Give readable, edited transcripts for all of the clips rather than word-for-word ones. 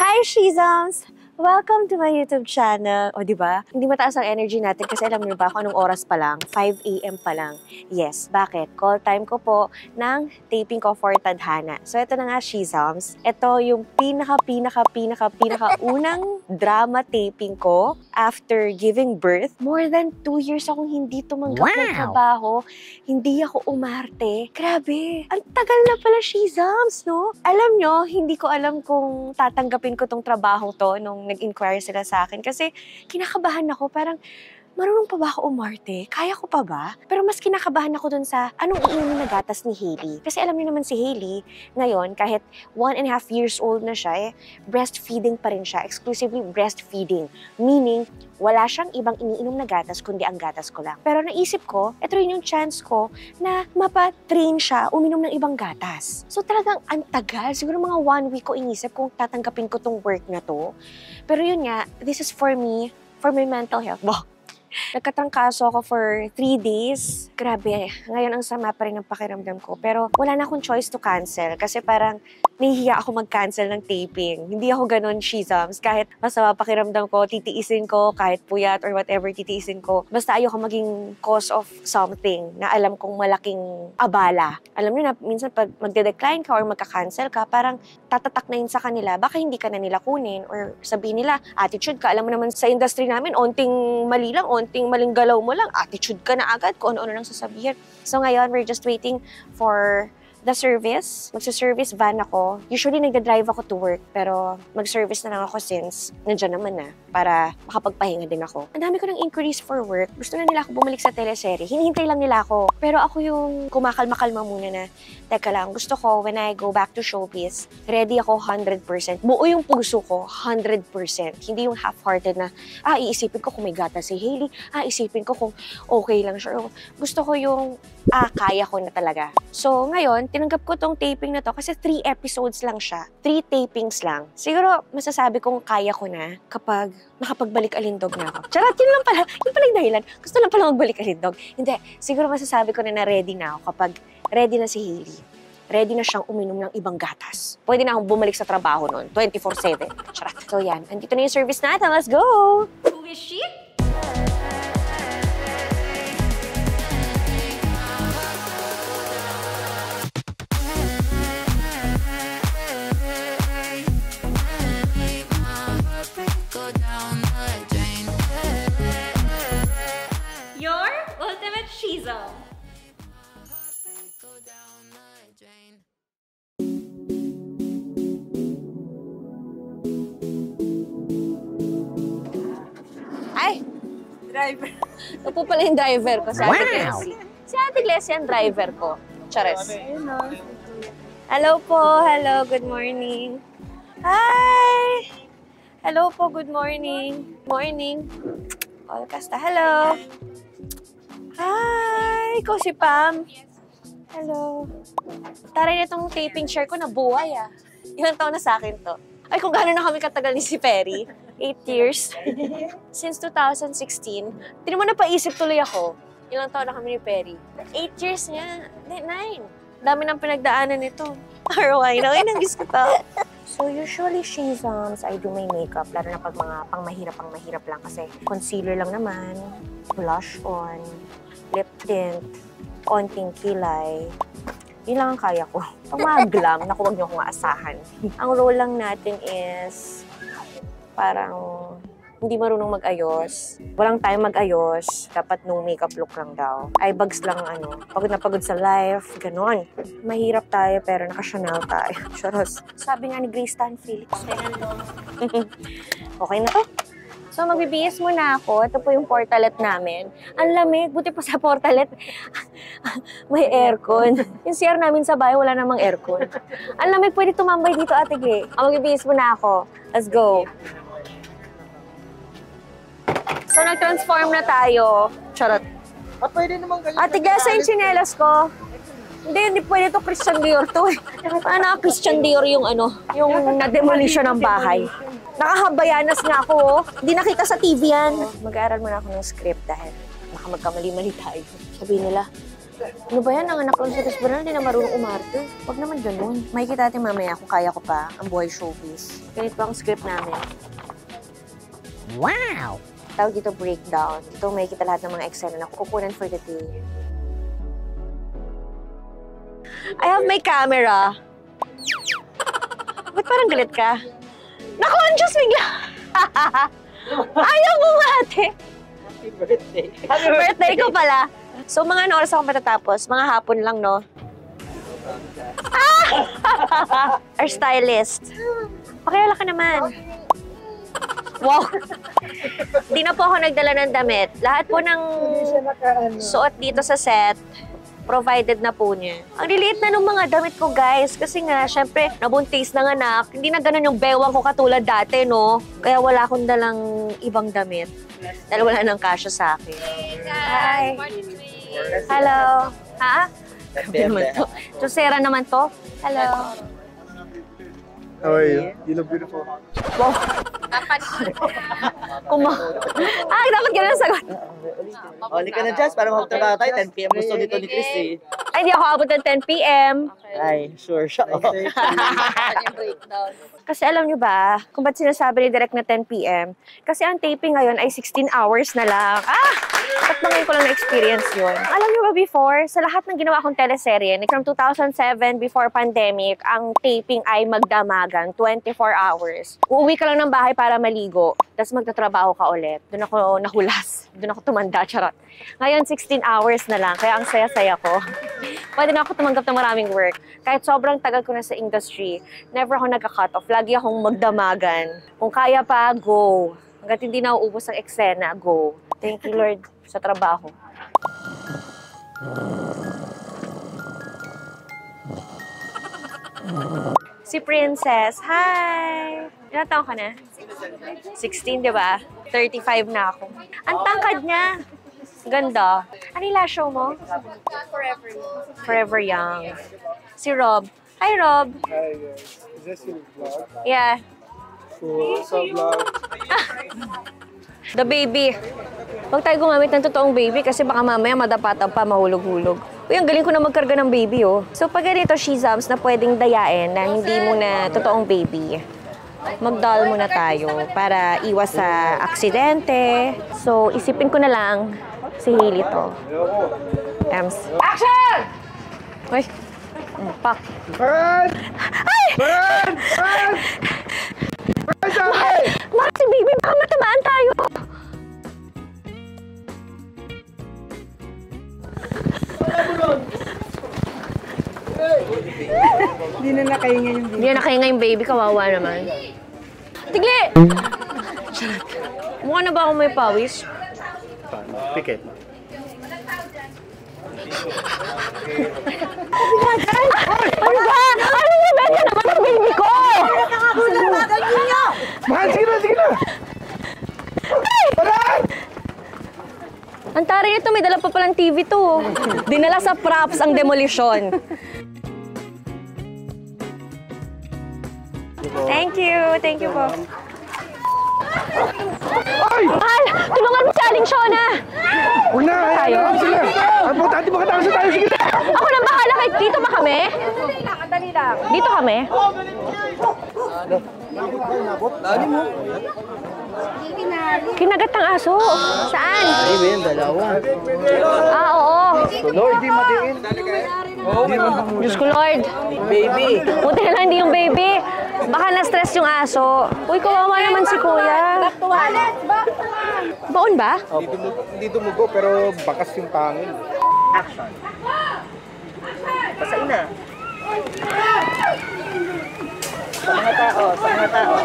Hi, Shizams! Welcome to my YouTube channel. O, diba? Hindi mataas ang energy natin kasi alam niyo ba kung anong oras pa lang? 5 AM pa lang. Yes, bakit? Call time ko po ng taping ko for Tadhana. So, ito na nga, Shizams. Ito yung unang drama taping ko after giving birth. More than 2 years akong hindi tumanggap ng trabaho. Hindi ako umarte. Grabe. Ang tagal na pala, Shizams, no? Alam nyo, hindi ko alam kung tatanggapin ko tong trabaho to nung nag-inquire sila sa akin kasi kinakabahan ako, parang marunong pa ba ako umarte? Kaya ko pa ba? Pero mas kinakabahan ako dun sa anong iinumin na gatas ni Hailey. Kasi alam niyo naman si Hailey, ngayon, kahit 1.5 years old na siya, breastfeeding pa rin siya. Exclusively breastfeeding. Meaning, wala siyang ibang iniinom na gatas kundi ang gatas ko lang. Pero naisip ko, ito rin yung chance ko na mapatrain siya uminom ng ibang gatas. So talagang antagal. Siguro mga 1 week ko inisip kung tatanggapin ko tong work na to. Pero yun nga, this is for me, for my mental health. Wow. Nagkatrangkaso ako for 3 days. Grabe, ngayon ang sama pa rin ng pakiramdam ko. Pero wala na akong choice to cancel kasi parang nahihiya ako mag-cancel ng taping. Hindi ako ganun, Shizams. Kahit masama pakiramdam ko, titiisin ko, kahit puyat or whatever titiisin ko. Basta ayoko maging cause of something na alam kong malaking abala. Alam niyo na, minsan pag magde-decline ka or magka-cancel ka, parang tatatak na yun sa kanila. Baka hindi ka na nila kunin or sabihin nila, attitude ka. Alam mo naman sa industry namin, onting mali lang, onting maling galaw mo lang, attitude ka na agad, kung ano-ano nang sasabihin. So ngayon, we're just waiting for the service. Magsa-service van ako. Usually, nagda-drive ako to work, pero mag-service na lang ako since nandyan naman na para makapagpahinga din ako. Ang dami ko ng inquiries for work. Gusto na nila ako bumalik sa teleserye. Hinihintay lang nila ako. Pero ako yung kumakalma-kalma muna na, teka lang, gusto ko when I go back to showbiz, ready ako 100%. Buo yung puso ko, 100%. Hindi yung half-hearted na, iisipin ko kung may gata si Hailey, isipin ko kung okay lang siya. Gusto ko yung, kaya ko na talaga. So, ngayon, tinanggap ko tong taping na to kasi 3 episodes lang siya. 3 tapings lang. Siguro, masasabi kong kaya ko na kapag nakapagbalik alindog na ako. Charot, yun lang pala. Yun pala yung dahilan. Gusto lang pala magbalik alindog. Hindi, siguro masasabi ko na ready na ako kapag ready na si Hailey. Ready na siyang uminom ng ibang gatas. Pwede na akong bumalik sa trabaho noon, 24/7. Charot. So yan, andito na yung service natin. Let's go! Who is she? Your ultimate Shizam. Ay! Driver. Ito po pala yung driver ko, si Ate Glessy. Si Ate Glessy ang driver ko. Chares. Hello po. Hello. Good morning. Hi! Hello po. Good morning. Morning. All kasta. Hello. Hi! Ikaw si Pam. Hello. Taray na itong taping chair ko na buhay Ilang taon na sa akin to. Ay, kung gano'n na kami katagal ni si Perry. 8 years. Since 2016. Tinan mo, napaisip tuloy ako. Ilang taon na kami ni Perry. 8 years nga. 9. Dami ng pinagdaanan nito. ROI na. Ay, nangis ko to. So, usually, Shizams, I do my makeup. Lalo na pag mga pang-mahirap lang. Kasi concealer lang naman. Blush on. Lip tint. Konting kilay. Yun lang ang kaya ko. Pag mga glam, naku, wag niyo akong aasahan. Ang role lang natin is parang hindi marunong mag-ayos. Walang time mag-ayos. Dapat no makeup look lang daw. Eyebags lang pagod na pagod sa life. Ganon. Mahirap tayo pero naka-Chanel tayo. Charos. Sabi nga ni Grace Stanfield. Okay na to. So, magbibihis muna ako. Ito po yung portalet namin. Ang lamig. Buti pa sa portalet, may aircon. Yung CR namin sa bahay, wala namang aircon. Ang lamig, pwede tumambay dito, Ate Gay. Magbibihis muna ako. Let's go. So, nag-transform na tayo. Charot. Pwede naman ganyan. Ate Gay, sa yung tsinelas ko. Hindi pwede to Christian Dior to. Paano Christian Dior yung yung na-demolition ng bahay? Nakahabayanas nga ako. Hindi nakita sa TV yan. Mag-aaral muna ako ng script dahil baka magkamali-mali tayo. Sabihin nila, Ano ba yan? Nanganak lang sa restaurant, hindi na marunong umarte. Huwag naman ganun. Makikita natin mamaya kung kaya ko pa ang buhay showbiz. Ganito ang script namin. Wow! Tawag dito breakdown. Dito makikita lahat ng mga eksena na kukunan for the day. I have my camera. Ba't parang galit ka? Naku, ang Diyos bigla! Ayaw mo ate! Happy birthday! Birthday ko pala. So, mga ano oras ako matatapos? Mga hapon lang, no? Our stylist. Pakilala ka naman. Wow! Di na po ako nagdala ng damit. Lahat po ng suot dito sa set, provided na po niya. Ang liliit na ng mga damit ko, guys. Kasi nga, syempre, nabuntis ng anak. Hindi na ganun yung bewang ko katulad dati, no? Kaya wala akong dalang ibang damit. Dahil wala nang kasya sa akin. Hi! Hello! Ha? Grabe naman to. Chusera naman to. Hello! How are you? You look beautiful. Wow! Dapat ganun ang sagot. Oli ka na, Jazz, para magtrabaho tayo. 10 p.m. gusto dito ni Chris eh. Ay, hindi ako abot ng 10 p.m. Ay, sure siya. Kasi alam nyo ba, kung ba't sinasabi ni Direk na 10 p.m.? Kasi ang taping ngayon ay 16 hours na lang. Ba't ba ngayon ko lang na-experience yun? Alam nyo ba before, sa lahat ng ginawa kong teleserye, from 2007, before pandemic, ang taping ay magdamagan, 24 hours. Uuwi ka lang ng bahay para maligo, tapos magtatrabaho ka ulit. Doon ako nahulas. Doon ako tumanda, charot. Ngayon, 16 hours na lang, kaya ang saya-saya ko. Pwede na ako tumanggap ng maraming work. Kahit sobrang tagal ko na sa industry, never ako nagka-cut off. Lagi akong magdamagan. Kung kaya pa, go. Hanggat hindi na uubos ang eksena, go. Thank you, Lord, sa trabaho. Si Princess, hi! Ilang taon ka na? 16, di ba? 35 na ako. Ang tangkad niya. Ganda. Ano yung last show mo? Forever. Forever Young. Si Rob. Hi, Rob. Hi guys. Is this your vlog? Yeah. Cool. What's up, vlog? The baby. Huwag tayo gumamit ng totoong baby kasi baka mamaya madapatan pa, mahulog-hulog. Uy, ang galing ko na magkarga ng baby, oh. So, pag ganito, shizams na pwedeng dayain na hindi mo na totoong baby, mag-doll muna tayo para iwas sa aksidente. So, isipin ko na lang si Hailey to. Ems. Action! Uy. Pak. Burn! Ay! Burn! Burn! Burn sa akin! Bakit si baby? Baka matamaan tayo. Hindi na nakahinga yung Hindi na nakahinga yung baby. Kawawa naman. Tigli! Charot. Mukha na ba ako may pawis? Pikit. Ano ba? Ano yung benta naman ng baby ko? Mahal, sige na, sige na! Ang taray nito, may dala pa palang TV to. Dinala sa props ang demolition. Thank you po. Ay! Mahal, tulungan mo si Aling Shona. Huwag na! Tayo? Ayaw na sila! Ang importante makatapos tayo! Sige na! Ako nang bahala kahit dito ba kami? Dito kami? Kinagat ng aso. Saan? Ay, may dalawa. Oo. Lord, di matiin. Diyos ko, Lord. Baby! Buti na lang hindi yung baby. Baka na-stress yung aso. Uy, kawawa naman si Kuya. Baon ba? Hindi dumugo, pero bakas yung tangin. Action! Pasain na. Sa mga tao, sa mga tao.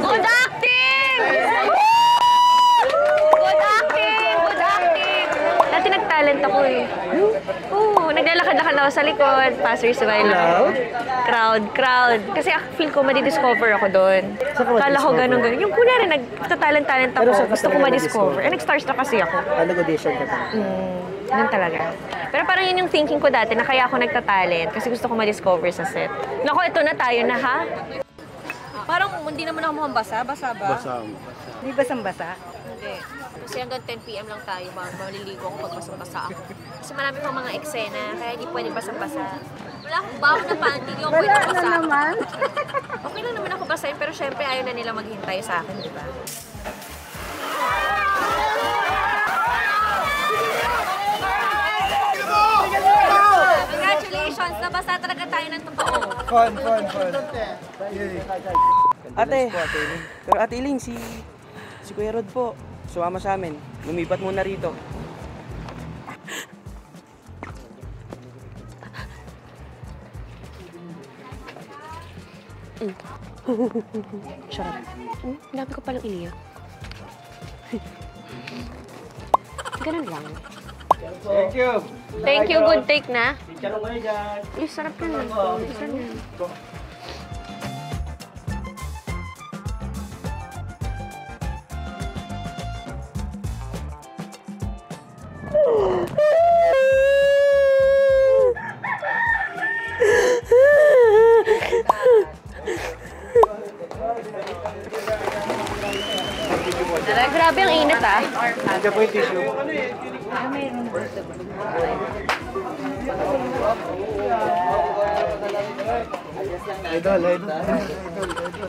Good acting! Good acting! Good acting! Dati nag-talent ako eh. Oo, naglalakad-lakad ako sa likod. Passers-by lang. Crowd. Kasi feel ko madidiscover ako doon. Kala ko ganun. Yung kunwari, nagtatalent-talent ako. Gusto ko madiscover. Nag-starstruck kasi ako. Nag-audition ka pa. Ganun talaga. Pero parang yun yung thinking ko dati na kaya ako nagtatalent kasi gusto ko madiscover sa set. Naku, ito na tayo na ha? Parang hindi naman ako mukhang basa. Basa ba? Basa. Hindi basang-basa? Hindi. Kasi hanggang 10 PM lang tayo, maliligo ako pag basang-basa ako. Kasi marami pang mga eksena, kaya hindi pwede basang-basa. Wala akong baho na panty, hindi ako pwede basa. naman. Okay lang naman ako basahin, pero syempre ayaw na nila maghintay sa akin, di ba? Congratulations! Nabasa talaga tayo ng totoo. Fun. Ate, pero Ate Iling, si Kuya Rod po, sumama sa amin. Lumipat muna rito. Sarap. Dami ko palang iniyak. Ganun lang. Thank you. Thank you, good take na. Chicharong kayo dyan. Ay, sarap yun. Sarap yun. Grabe ang init ah. Nandiyan po yung tissue. Idol.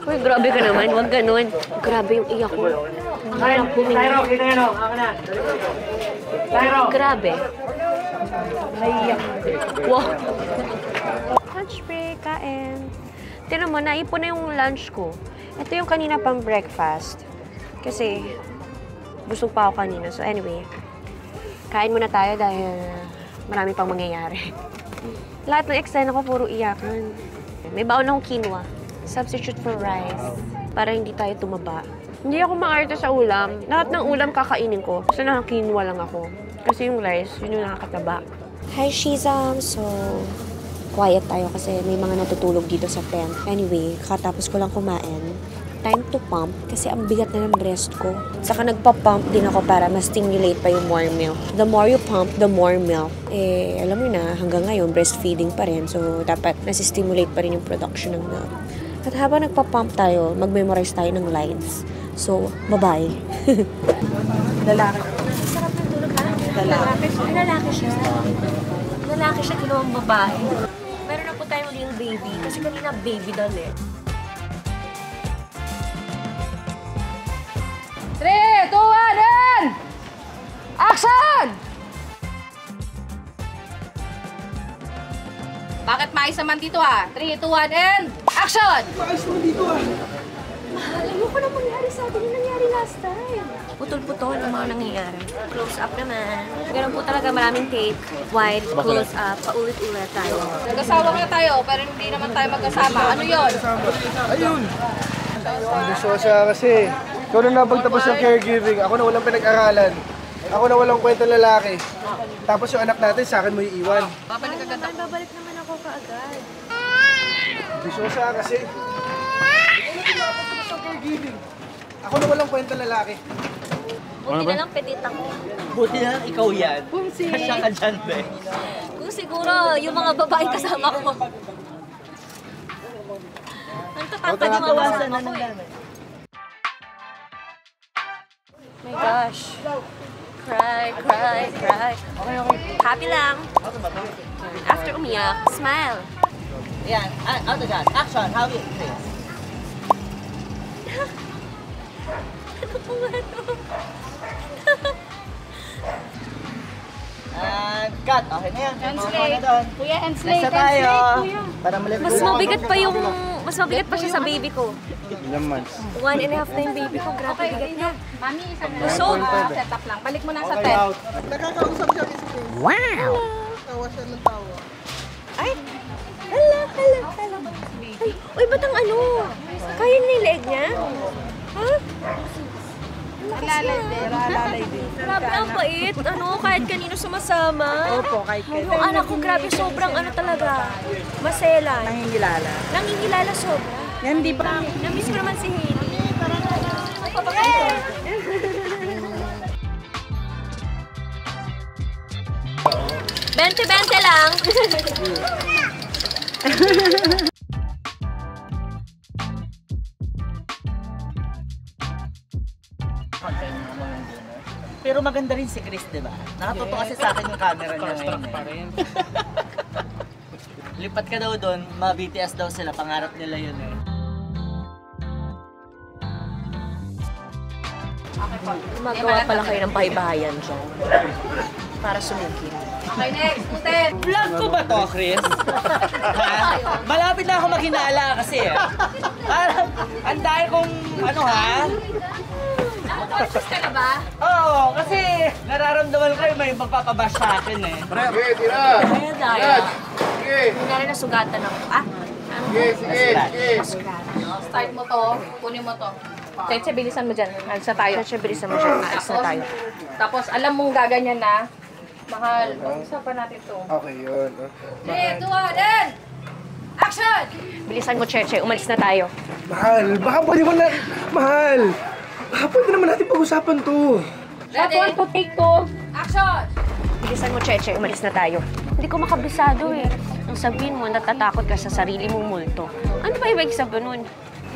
Uy, grabe ka naman. Huwag ganun. Grabe yung iyak ko. Ang harap humingi. Grabe. Naiyak. Wow. Lunch break, kain. Tignan mo, naipon na yung lunch ko. Ito yung kanina pang breakfast. Kasi, busog pa ako kanina. So anyway, kain muna tayo dahil marami pang mangyayari. Lahat ng eksena ko, puro iyakan. May baon akong quinoa. Substitute for rice. Para hindi tayo tumaba. Hindi ako maarte sa ulam. Lahat ng ulam kakainin ko. Kasi naka-quinoa lang ako. Kasi yung rice, yun yung nakakataba. Hi, Shizam! So, quiet tayo kasi may mga natutulog dito sa tent. Anyway, katapos ko lang kumain. Time to pump kasi ang bigat na ng breast ko. Saka nagpa-pump din ako para ma-stimulate pa yung more milk. The more you pump, the more milk. Eh, alam mo na, hanggang ngayon, breastfeeding pa rin. So, dapat nasi-stimulate pa rin yung production ng milk. At habang nagpa-pump tayo, mag-memorize tayo ng lines. So, bye-bye. Lalaki. Sarap ng tulog, ha? Lalaki siya. Lalaki siya, ginawang babae. Meron na po tayong real baby. Kasi kanina baby doll eh. 3, 2, 1, and action! Bakit maayos naman dito ah? 3, 2, 1, and action! Maayos naman dito ah. Alam mo ko na mangyari sa atin yung nangyari last time. Putol-putol ang mga nangyayari. Close up naman. Ganun po talaga maraming take. Wide, close up, paulit-ulit tayo. Nag-asawa nga tayo, pero hindi naman tayo magkasama. Ano yon? Ayun. Gusto ko siya kasi. Ikaw na napagtapos ng caregiving. Ako na walang pinag-aralan. Ako na walang kwento lalaki. Tapos yung anak natin, sa akin mo iiwan. Babalik agad ako. Babalik naman ako kaagad. Gusto ko siya kasi. Ikaw na napagtapos ng caregiving. Ako na walang kwento lalaki. Buti na lang petit ako. Buti na ikaw yan. Kasya ka dyan, be. Kung siguro, yung mga babae kasama ko. Ang tatapad yung mga kasama ko eh. My gosh. Cry. Okay. Happy lang. After umiyak, smile. Yan, out the gun. Action, how it feels. Ano po nga ito? And cut. Okay na yan. Handslay. Kuya, handslay. Next na tayo. Para malit. Mas mabigat pa siya sa baby ko. Ilang months? 1.5 na yung baby ko. Grabe bigat niya. Mami, isa na. So, Setup lang. Balik mo na sa Okay, tent. out. Nakakausap siya kasi. Wow! Tawa siya ng tawa. Ay! Hala! Ay, uy, ba't ang ano? Kaya niya yung leg niya? Ha? Lalay din. Grabe ang bait. Ano, kahit kanino sumasama. Opo, kahit kayo. Yung anak ko, grabe, sobrang ano talaga. Masela. Nangingilala. Nangingilala sobra. Yan, di ba? Namiss ko naman si Hailey. Bente lang. content mo yung dinner. Pero maganda rin si Chris, di ba? Nakatuto kasi sa akin yung camera niya ngayon. Lipat ka daw doon, ma-BTS daw sila, pangarap nila yun eh. Gumagawa pala kayo ng pahibahayan dyan. Para sumugin. Okay, next. Uten. Vlog ko ba to, Chris? Ha? Malapit na ako maghinala kasi eh. Parang, ang dahil kong, ano ha? Conscious ka na ba? Oo, kasi nararamdaman ko yung may magpapabash sa akin eh. Sige, tira! Ayan dahil. Sige! Hindi na rin nasugatan ako. Sige, sige, sige! Start mo to. Kunin mo to. Cheche, bilisan mo dyan. Alis na tayo. Cheche, bilisan mo siya. Aalis na tayo. Tapos, alam mong gaganyan na. Mahal. Pag-usapan natin to. Okay, yun. 3, 2, 1, and... Action! Bilisan mo, Cheche. Umalis na tayo. Mahal, baka pwede mo na... Mahal! Baka pwede naman natin pag-usapan to. Ready? 1 to take 2. Action! Bilisan mo, Cheche. Umalis na tayo. Hindi ko makabisado eh. Ang sabihin mo, natatakot ka sa sarili mong multo. Ano ba ibig sabihin nun?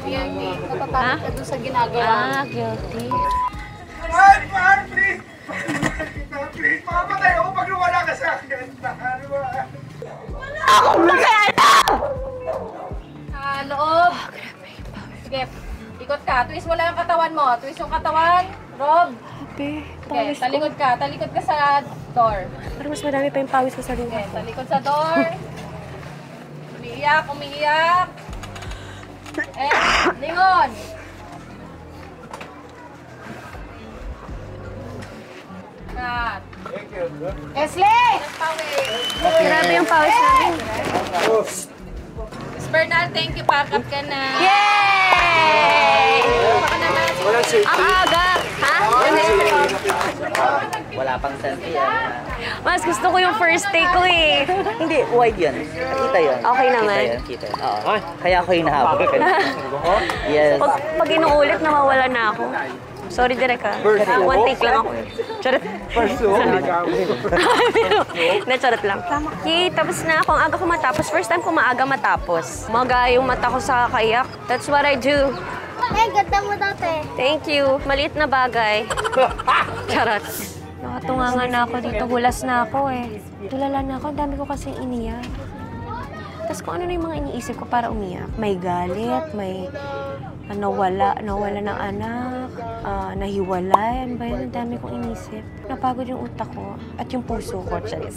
Guilty. Natatakot ka dun sa ginagawa. Guilty. Mahal! Mahal, please! Please, makamatay ako pag wala ka sa akin. Mahal, mahal. Loob. Sige, ikot ka. Twist mo lang yung katawan mo. Twist yung katawan. Rob. Grabe, Okay, pawis ko. talikod ka. Talikod ka sa door. Parang mas madami pa yung pawis ko sa rin. Okay, talikod sa door. Umiiyak, umiiyak. Lingon. Cut. Esley! Grabe yung pawis namin. Miss Bernal, thank you. Pack up ka na. Yay! Baka naman. Walang safety. Ang aga! Ha? Wala pang selfie yan. Mas gusto ko yung first take ko eh. Hindi, wide yun. Kita yun. Okay naman. Kita yun. Oo. Kaya ako hinahabol. Yes. Pag inuulit, nawawala na ako. Sorry, Direk ha. One take lang ako. Charot. Charot lang. Yay, tapos na ako. Ang aga ko matapos. First time ko maaga matapos. Maga yung mata ko sa kayak. That's what I do. Eh, ganda mo dati. Thank you. Maliit na bagay. Charot. Nakatunga nga na ako dito. Hulas na ako eh. Tulala na ako. Ang dami ko kasi iniyak. Tapos kung ano na yung mga iniisip ko para umiyak. May galit, may nawala ng anak, nahiwalay, ano ba yun? Ang dami kong inisip. Napagod yung utak ko at yung puso ko, Charis.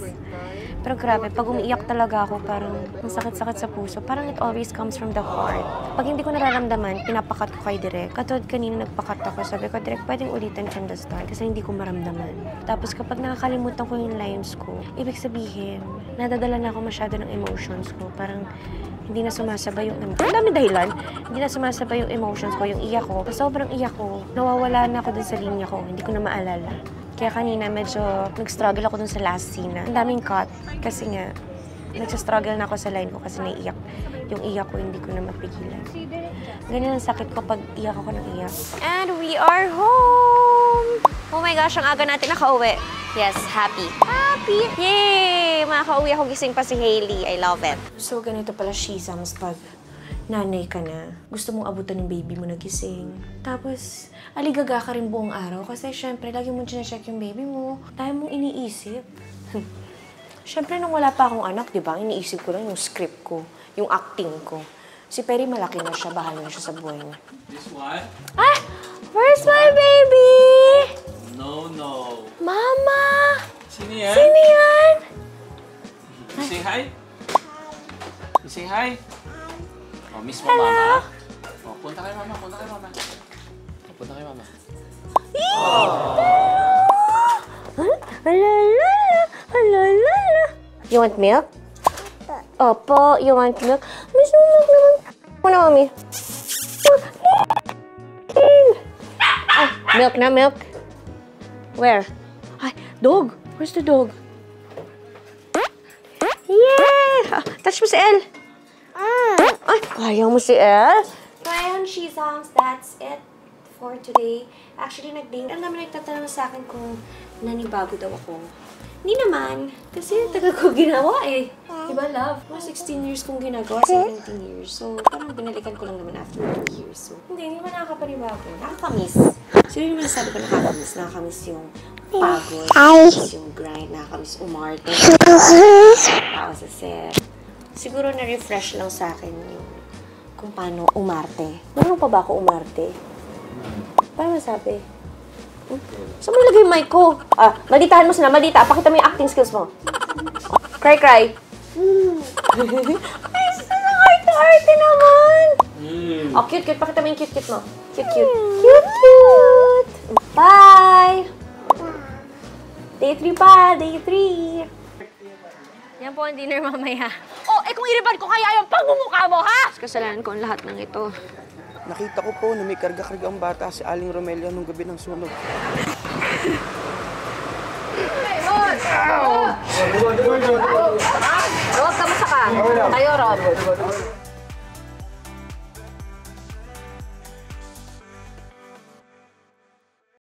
Pero grabe, pag umiiyak talaga ako, parang ang sakit-sakit sa puso. Parang it always comes from the heart. Pag hindi ko nararamdaman, pinapakat ko kay Direk. Katulad kanina nagpakat ako, sabi ko, Direk, pwedeng ulitin from the start kasi hindi ko maramdaman. Tapos kapag nakakalimutan ko yung lines ko, ibig sabihin, nadadala na ako masyado ng emotions ko. Parang hindi na sumasabay yung... Ang dami dahilan. Hindi na sumasabay yung emotions ko, yung iyak ko. Sobrang iyak ko. Nawawala na ako dun sa linya ko. Hindi ko na maalala. Kaya kanina medyo nag-struggle ako dun sa last scene na. Ang daming cut. Kasi nga, nagsastruggle na ako sa line ko kasi naiiyak. Yung iyak ko, hindi ko na mapigilan. Ganyan ang sakit ko pag iyak ako ng iyak. And we are home! Oh my gosh, ang aga natin nakauwi. Yes, happy. Happy! Yay! Makakauwi ako, gising pa si Hailey. I love it. So, ganito pala, Shizams, pag nanay ka na, gusto mong abutan yung baby mo na gising. Tapos, aligaga ka rin buong araw kasi syempre, lagi mo check yung baby mo. Tayo mong iniisip. Syempre, nung wala pa akong anak, di ba? Iniisip ko lang yung script ko, yung acting ko. Si Perry malaki na siya, bahala na siya sa buhay niya. This one? Ah! Where's my baby? No, no. Mama! Sino yan? Sino yan? You say hi? You say hi? Oh, miss mo mama? Oh, punta kay mama, punta kay mama. Oh, punta kay mama. You want milk? Opo, you want milk? Miss mo milk naman. Muna, mami. Ay, milk na, milk. Where? Ay, dog. Where's the dog? Yeah! Touch mo si Elle. Ay, kaya mo si Elle? So, ayun, Shizams, that's it for today. Actually, ang dami nagtatanong sa akin kung nanibago daw ako. Hindi naman. Kasi tagal ko ginawa eh. Diba, love? Mga 16 years kong ginagawa, 17 years. So, parang binalikan ko lang naman after 2 years. So, hindi naman nakakapanibago. Nakakamiss. So, yun naman nasabi ko, nakakamiss. Nakakamiss yung pagod. Nakakamiss yung grind. Nakakamiss umarte. Tao sa set. Siguro na-refresh lang sa akin yung kung paano umarte. Marunong pa ba ako umarte? Paano masabi? Saan mo nilagay yung mic ko? Malditahan mo sila, maldita. Pakita mo yung acting skills mo. Cry, cry. Ay, sana arte-arte naman. Oh, cute, cute. Pakita mo yung cute, cute mo. Cute, cute. Cute, cute. Bye! Day 3 pa, day 3. Yan po ang dinner mamaya. Oh, kung iriban ko kaya yung pagmumukha mo, ha? Kasalanan ko ang lahat ng ito. Nakita ko po na may karga-karga ang bata si Aling Romelia nung gabi ng sunog. Huwag ka masaka. Tayo, Rob.